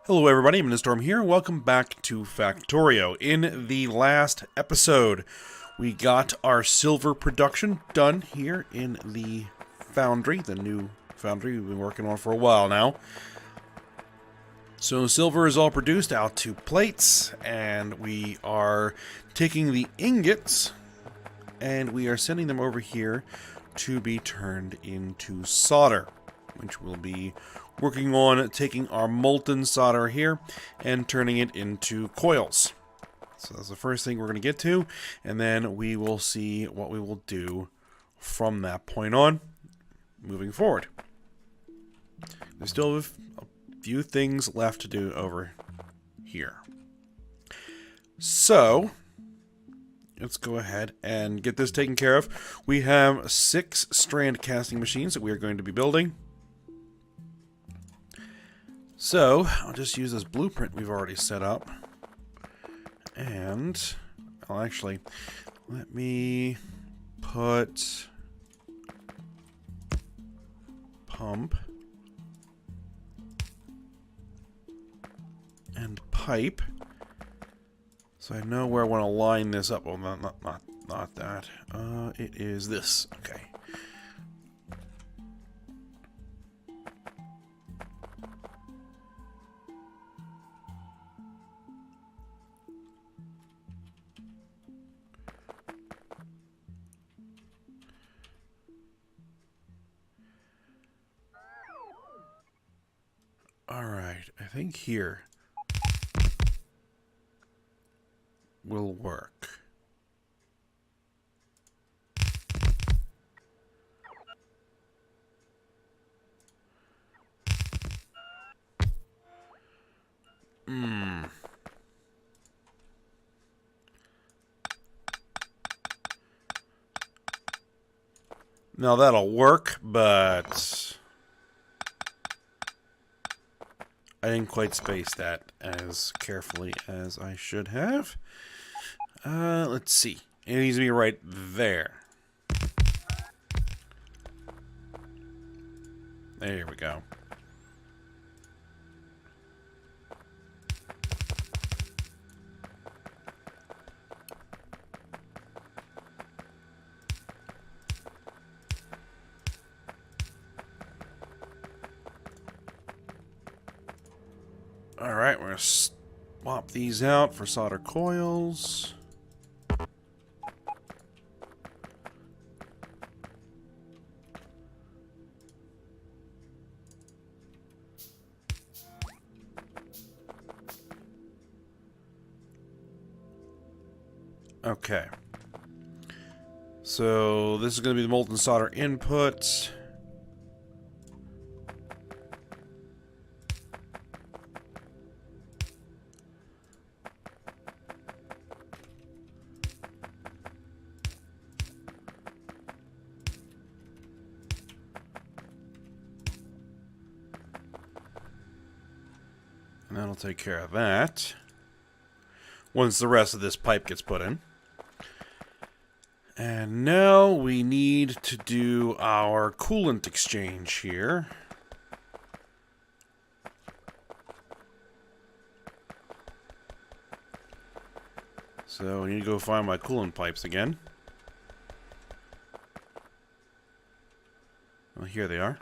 Hello everybody, I'm Storm here. Welcome back to Factorio. In the last episode, we got our silver production done here in the foundry, the new foundry we've been working on for a while now. So silver is all produced out to plates, and we are taking the ingots, and we are sending them over here to be turned into solder, which will be working on taking our molten solder here and turning it into coils. So that's the first thing we're going to get to, and then we will see what we will do from that point on moving forward. We still have a few things left to do over here. So let's go ahead and get this taken care of. We have 6 strand casting machines that we are going to be building. So, I'll just use this blueprint we've already set up. And I'll actually, let me put pump and pipe. So I know where I want to line this up. Well, not that. It is this. Okay. Alright, I think here will work. Now that'll work, but I didn't quite space that as carefully as I should have. Let's see. It needs to be right there. There we go. Alright, we're going to swap these out for solder coils. Okay. So this is going to be the molten solder input. And that'll take care of that once the rest of this pipe gets put in. And now we need to do our coolant exchange here. So I need to go find my coolant pipes again. Well, here they are.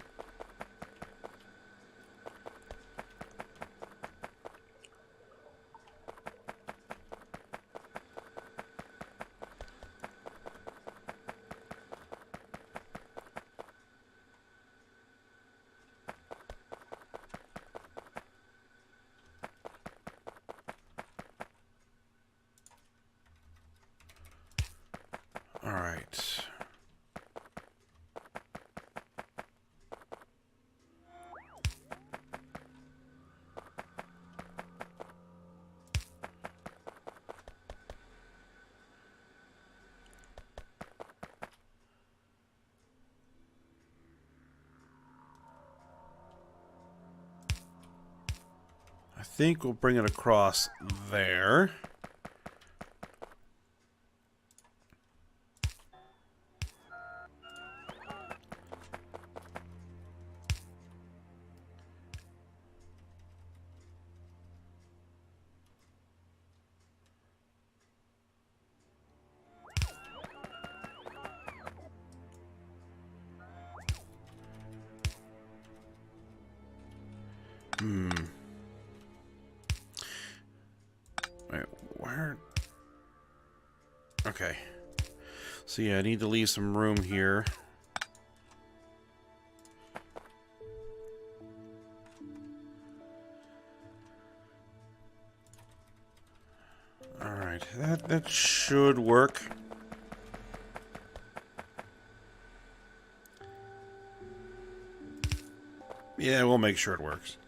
All right. I think we'll bring it across there. Wait, where? Okay. So yeah, I need to leave some room here. Alright, that should work. Yeah, we'll make sure it works.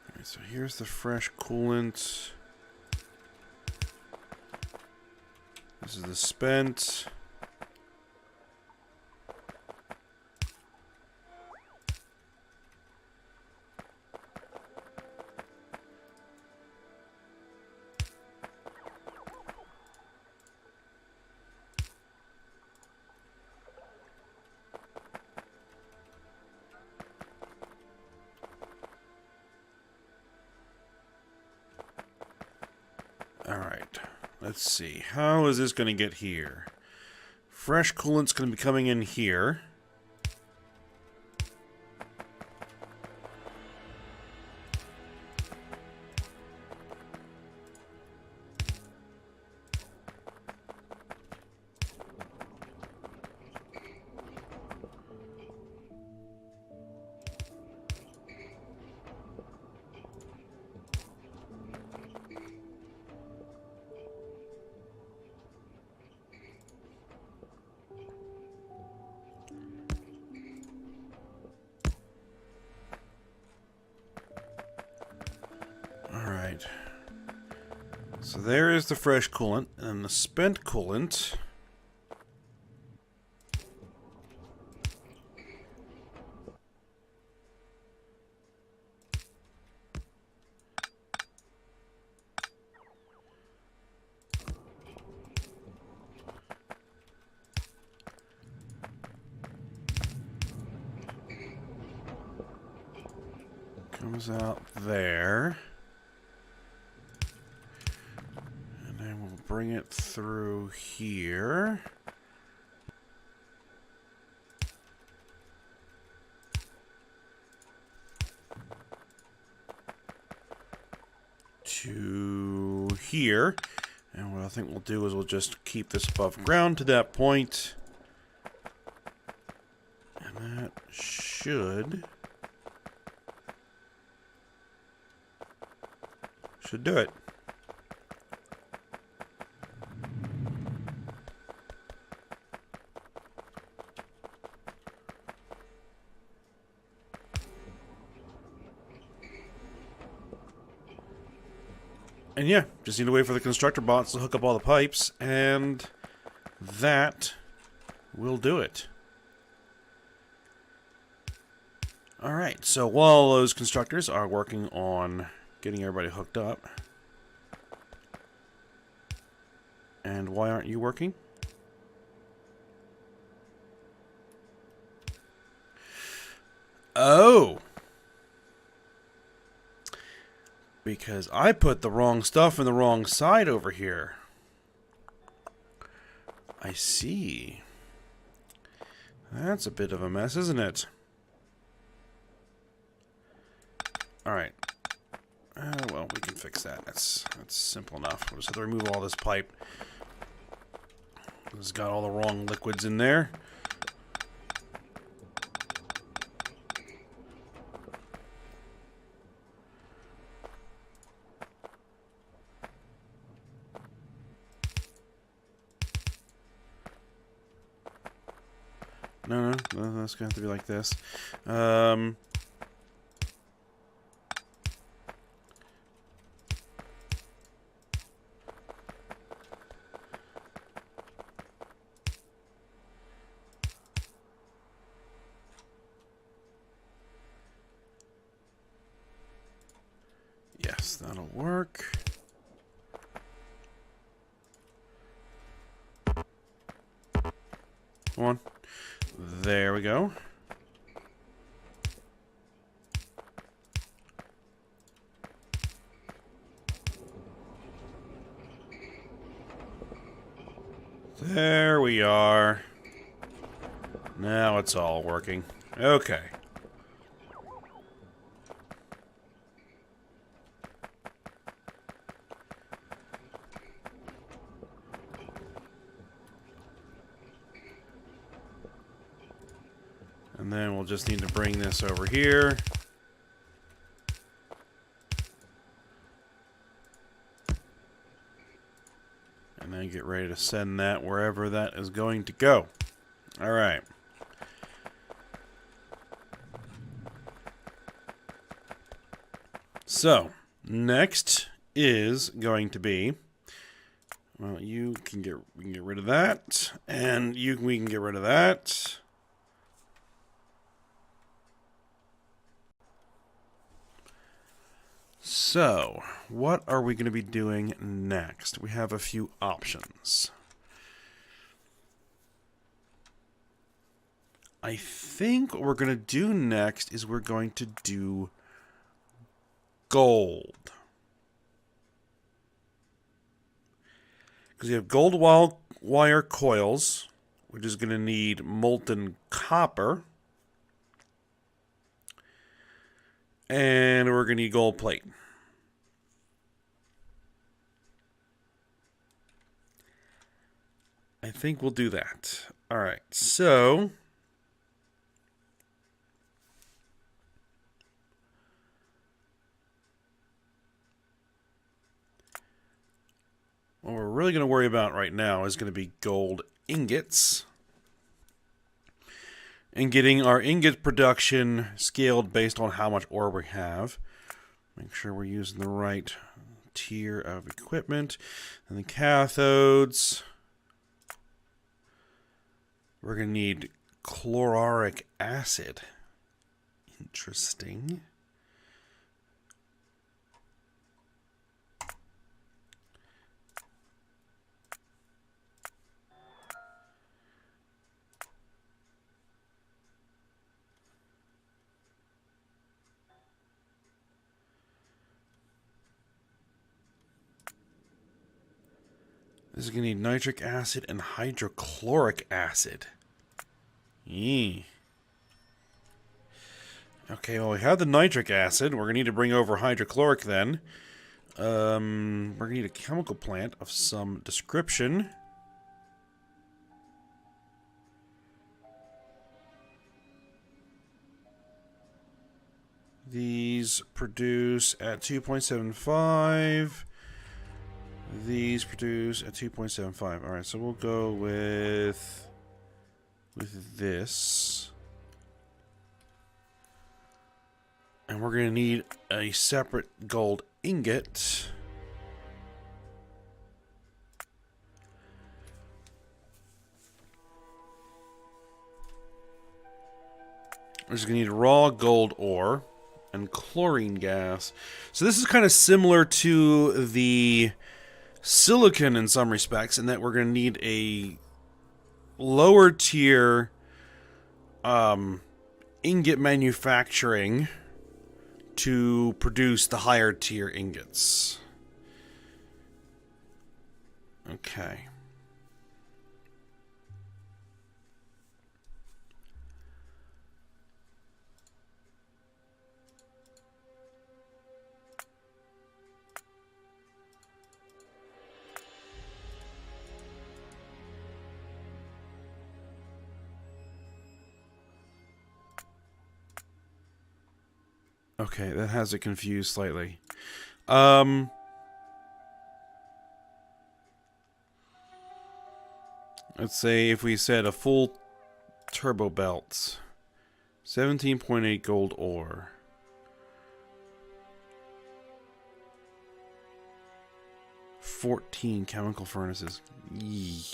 Alright, so here's the fresh coolant. This is the spent. Alright, let's see. How is this going to get here? Fresh coolant's going to be coming in here. Alright. So there is the fresh coolant, and the spent coolant. Comes out there. And then we'll bring it through here. To here. And what I think we'll do is we'll just keep this above ground to that point. And that should do it. And yeah, just need to wait for the constructor bots to hook up all the pipes, and that will do it. Alright, so while those constructors are working on getting everybody hooked up. And why aren't you working? Oh! Because I put the wrong stuff in the wrong side over here. I see. That's a bit of a mess, isn't it? Alright. Well, we can fix that. That's simple enough. We'll just have to remove all this pipe. It's got all the wrong liquids in there. No, that's gonna have to be like this. Yes, that'll work. Come on. There we go. There we are. Now it's all working. Okay. And then we'll just need to bring this over here. And then get ready to send that wherever that is going to go. All right. So, next is going to be, well, we can get rid of that, and we can get rid of that. So, what are we going to be doing next? We have a few options. I think what we're going to do next is we're going to do gold. Because you have gold wire coils, which is going to need molten copper. And we're going to need gold plate. I think we'll do that. All right, so what we're really going to worry about right now is going to be gold ingots. And getting our ingot production scaled based on how much ore we have. Make sure we're using the right tier of equipment. And the cathodes. We're going to need chlororic acid. Interesting. This is going to need nitric acid and hydrochloric acid. Yee. Okay, well, we have the nitric acid. We're going to need to bring over hydrochloric then. We're going to need a chemical plant of some description. These produce at 2.75. These produce at 2.75. Alright, so we'll go with this. And we're going to need a separate gold ingot. We're just going to need raw gold ore and chlorine gas. So this is kind of similar to the silicon in some respects, in that we're going to need a lower tier ingot manufacturing to produce the higher tier ingots. Okay. Okay, that has it confused slightly. Let's say if we said a full turbo belt, 17.8 gold ore. 14 chemical furnaces. Yee.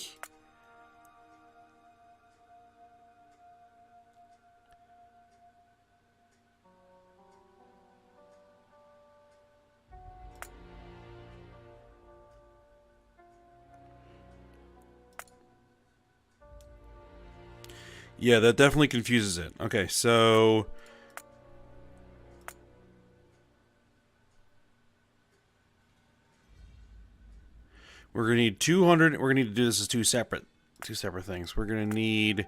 Yeah, that definitely confuses it. Okay, so we're going to need 200. We're going to need to do this as two separate two separate things. We're going to need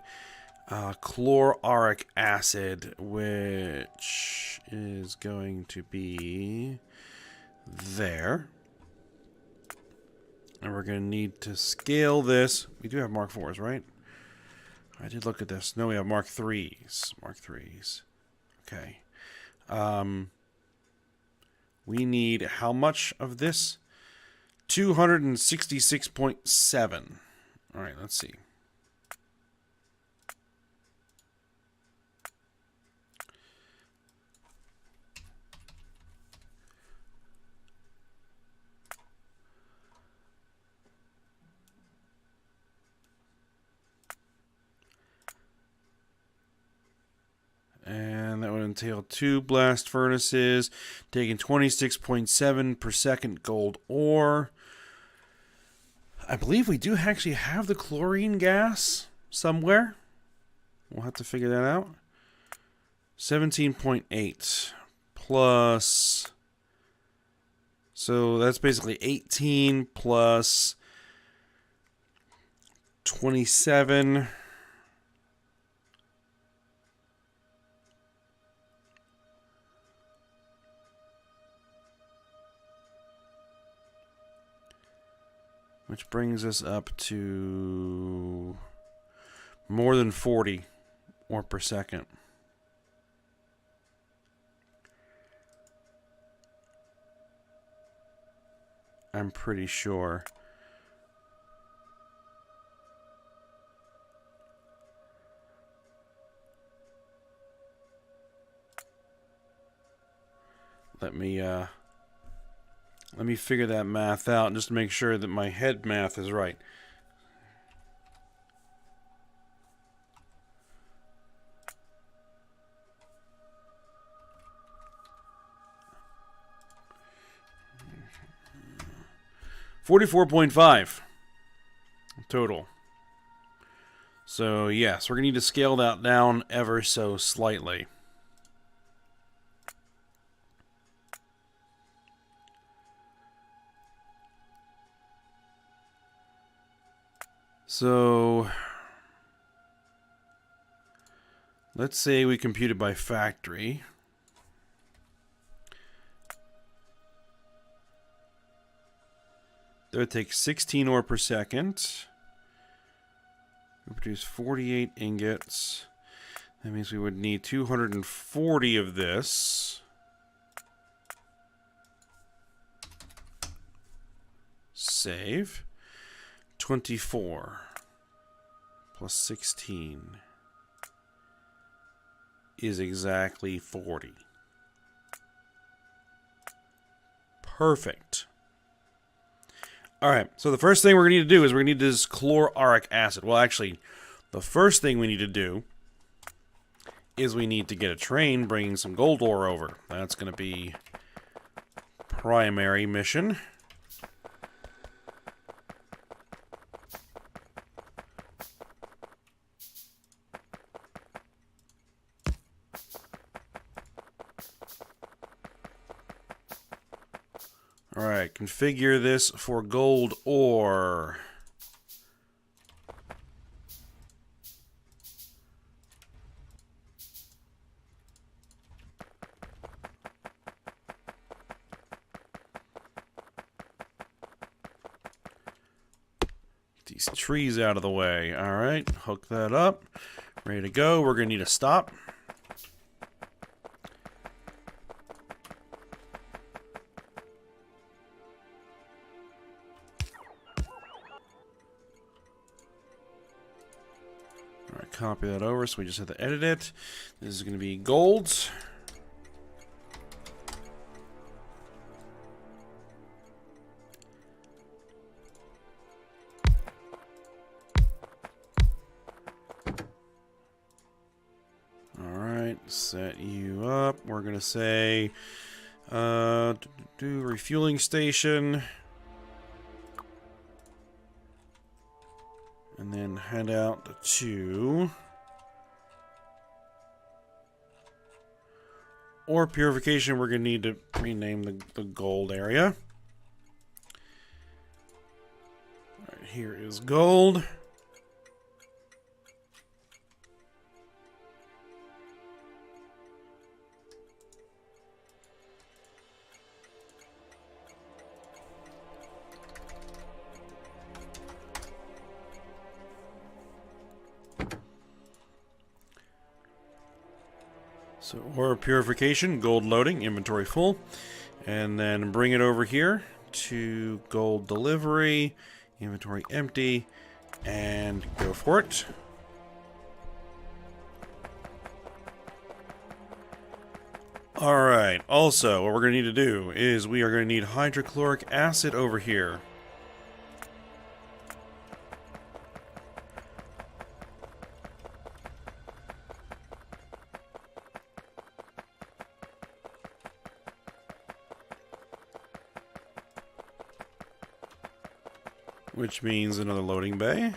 chlororic acid, which is going to be there. And we're going to need to scale this. We do have Mark 4s, right? I did look at this. No, we have Mark 3s. Mark 3s. Okay. We need how much of this? 266.7. All right, let's see. And that would entail 2 blast furnaces, taking 26.7 per second gold ore. I believe we do actually have the chlorine gas somewhere. We'll have to figure that out. 17.8 plus... So that's basically 18 plus 27... Which brings us up to more than 40 ore per second. I'm pretty sure. Let me figure that math out just to make sure that my head math is right. $44.5 total. So yes, we're gonna need to scale that down ever so slightly. So, let's say we compute it by factory. That would take 16 ore per second. We produce 48 ingots. That means we would need 240 of this. Save. 24 plus 16 is exactly 40. Perfect. All right, so the first thing we're going to need to do is we're going to need this chlororic acid. Well, actually, the first thing we need to do is we need to get a train bringing some gold ore over. That's going to be primary mission. Alright, configure this for gold ore. Get these trees out of the way. Alright, hook that up. Ready to go. We're going to need a stop. Copy that over, so we just have to edit it. This is going to be gold. Alright, set you up. We're going to say do refueling station. And then head out to ore purification. We're going to need to rename the gold area. All right, here is gold. So ore purification, gold loading, inventory full. And then bring it over here to gold delivery, inventory empty, and go for it. Alright, also, what we're going to need to do is we are going to need hydrochloric acid over here. Which means another loading bay.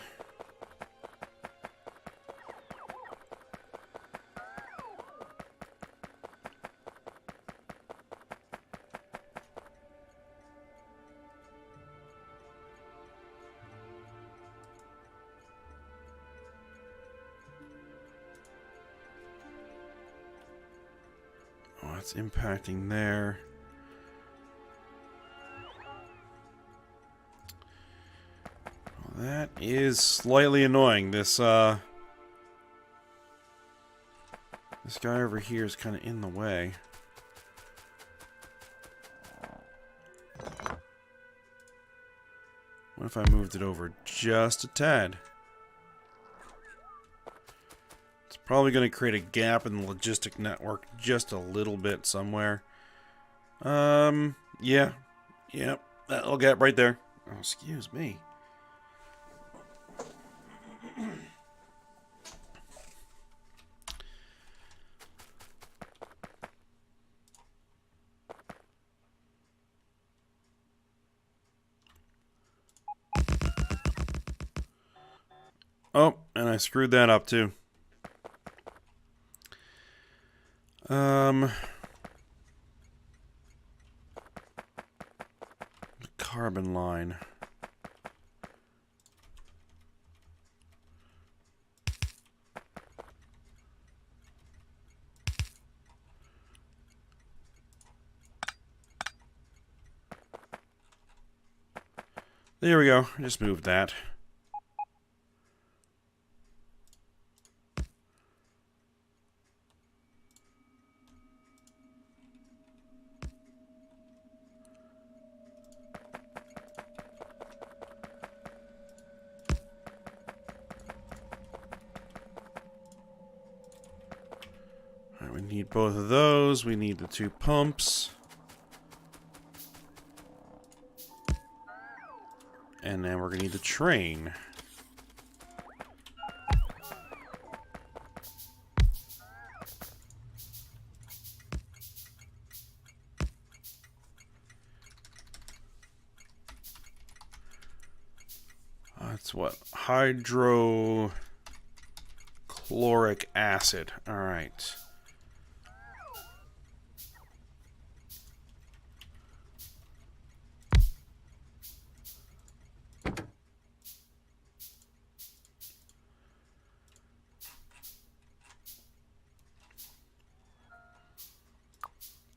Oh, it's impacting there. That is slightly annoying. This guy over here is kind of in the way. What if I moved it over just a tad? It's probably going to create a gap in the logistic network just a little bit somewhere. Yeah. Yep, that little gap right there. Oh, excuse me. Oh, and I screwed that up too. The carbon line. There we go. I just moved that. Alright, we need both of those. We need the two pumps. And then we're going to need the train. That's what? Hydrochloric acid. Alright.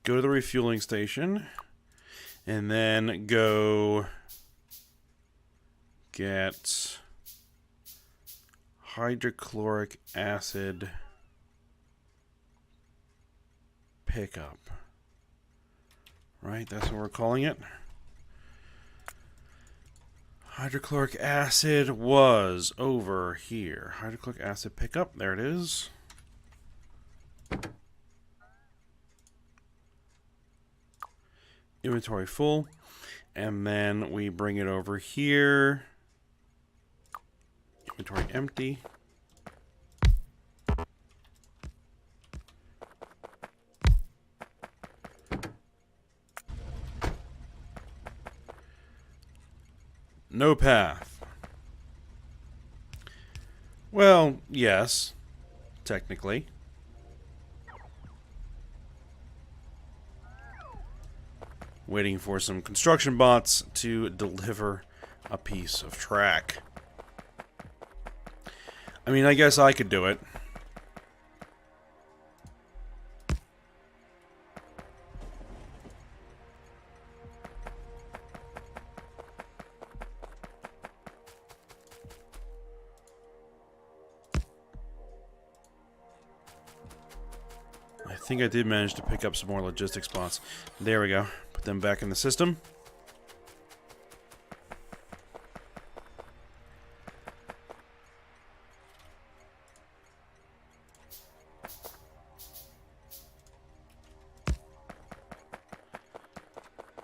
Go to the refueling station, and then go get hydrochloric acid pickup. Right, that's what we're calling it. Hydrochloric acid was over here. Hydrochloric acid pickup, there it is. Inventory full, and then we bring it over here. Inventory empty. No path. Well, yes, technically. Waiting for some construction bots to deliver a piece of track. I mean, I guess I could do it. I think I did manage to pick up some more logistics spots. There we go. Put them back in the system.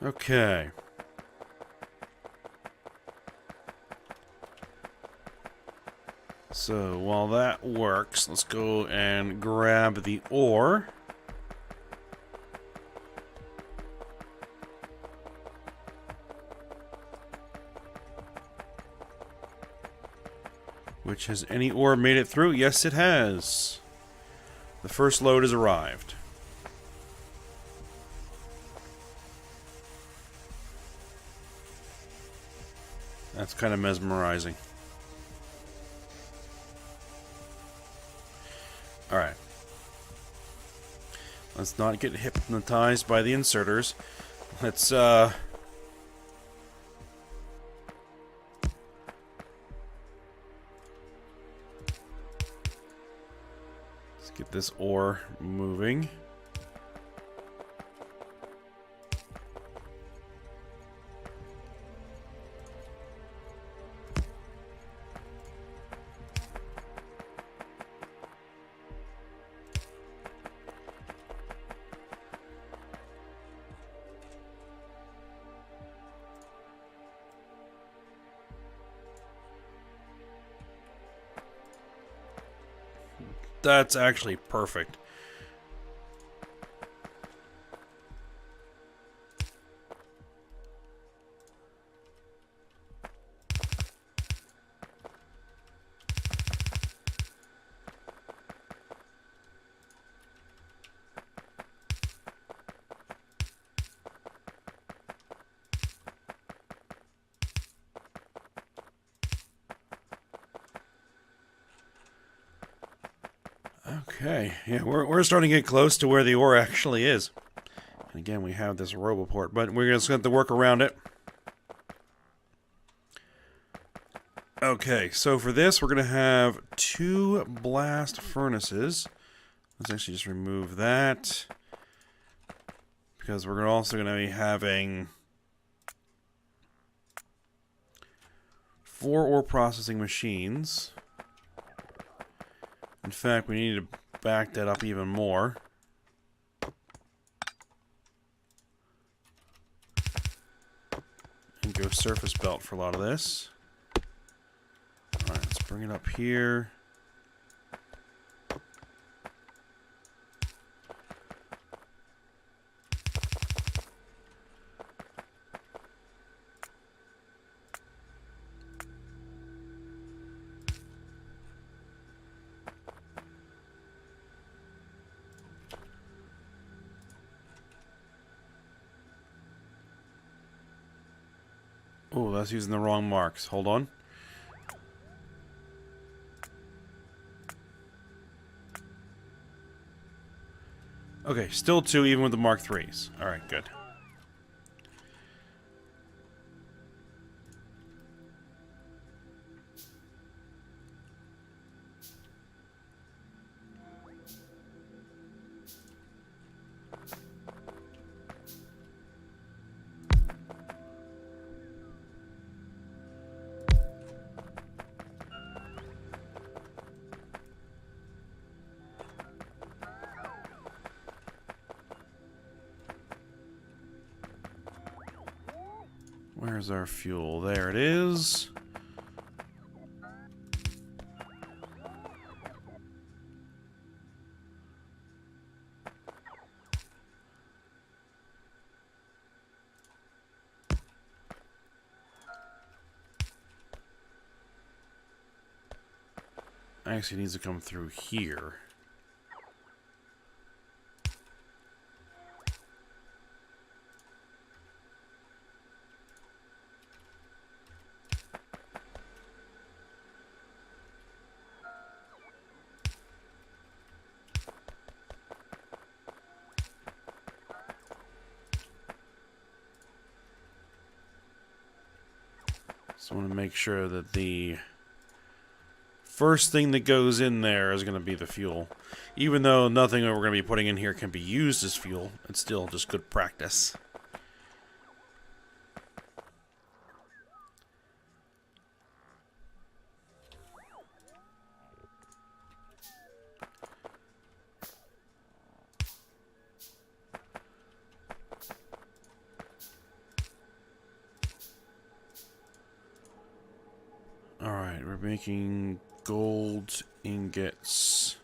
Okay. So while that works, let's go and grab the ore. Which, has any ore made it through? Yes, it has. The first load has arrived. That's kind of mesmerizing. Alright. Let's not get hypnotized by the inserters. Let's get this ore moving. That's actually perfect. Okay, yeah, we're starting to get close to where the ore actually is. And again, we have this roboport, but we're just going to have to work around it. Okay, so for this, we're going to have 2 blast furnaces. Let's actually just remove that, because we're also going to be having 4 ore processing machines. In fact, we need to back that up even more. And go surface belt for a lot of this. Alright, let's bring it up here. Oh, that's using the wrong marks. Hold on. Okay, still 2 even with the Mark 3s. Alright, good. Where's our fuel? There it is. Actually, it needs to come through here. So I want to make sure that the First thing that goes in there is going to be the fuel. Even though nothing that we're going to be putting in here can be used as fuel, it's still just good practice. Alright, we're making gold ingots.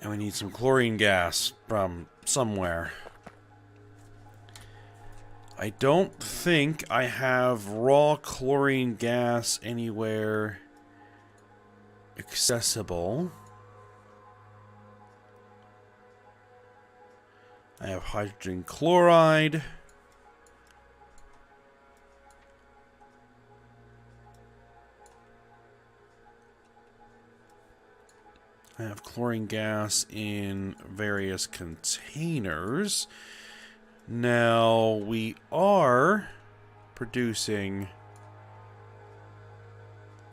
And we need some chlorine gas from somewhere. I don't think I have raw chlorine gas anywhere accessible. I have hydrogen chloride. I have chlorine gas in various containers. Now, we are producing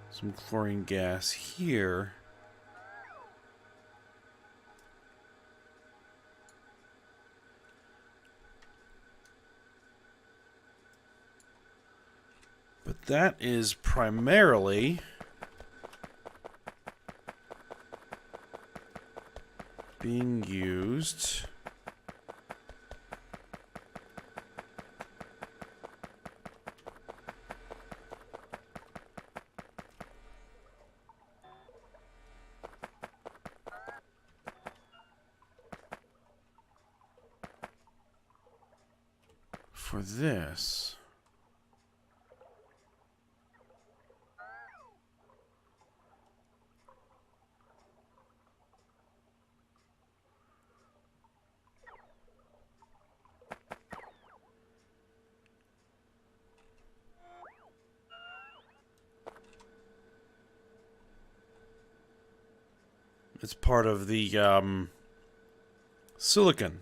some chlorine gas here. But that is primarily being used for this. It's part of the silicon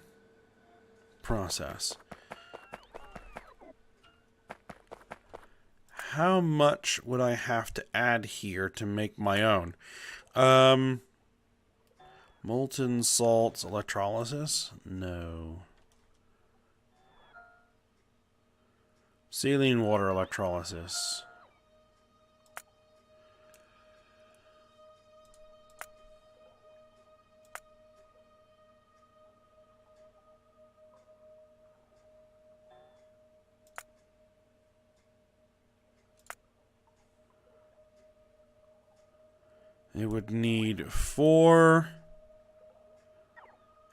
process. How much would I have to add here to make my own? Molten salts electrolysis? No. Saline water electrolysis. It would need 4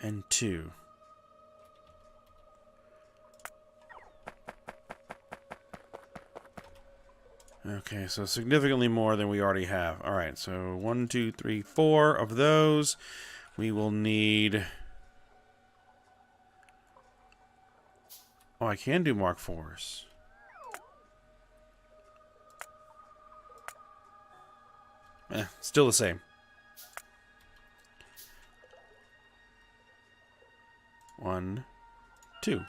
and 2. Okay, so significantly more than we already have. Alright, so 1, 2, 3, 4 of those. We will need... Oh, I can do Mark IVs. Still the same. 1, 2.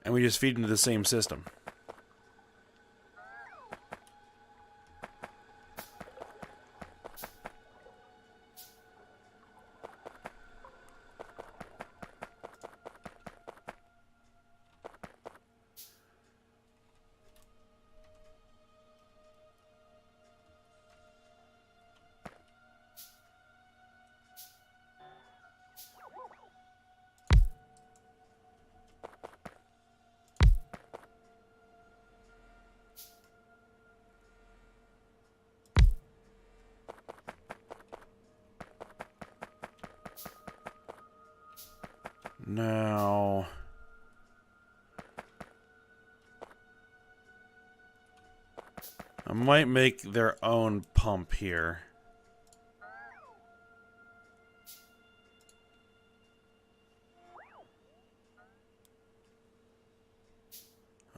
And we just feed into the same system. Now, I might make their own pump here.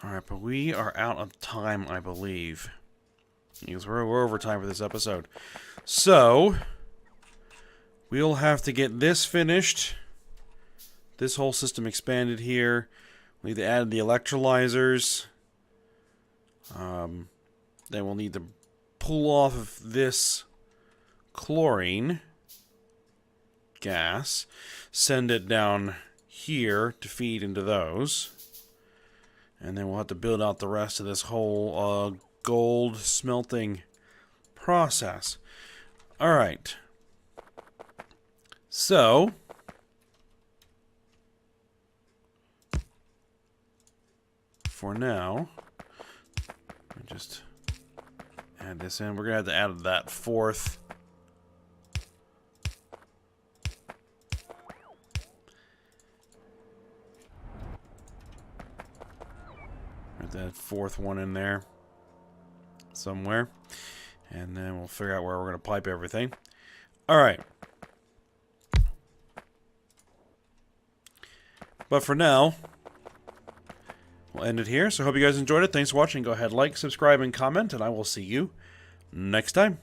Alright, but we are out of time, I believe. Because we're over time for this episode. So, we'll have to get this finished. This whole system expanded here. We need to add the electrolyzers. Then we'll need to pull off of this chlorine gas, send it down here to feed into those, and then we'll have to build out the rest of this whole gold smelting process. Alright. So, for now, just add this in. We're going to have to add that fourth. Put that fourth one in there somewhere. And then we'll figure out where we're going to pipe everything. Alright. But for now, we'll end it here. So I hope you guys enjoyed it. Thanks for watching. Go ahead, like, subscribe, and comment. And I will see you next time.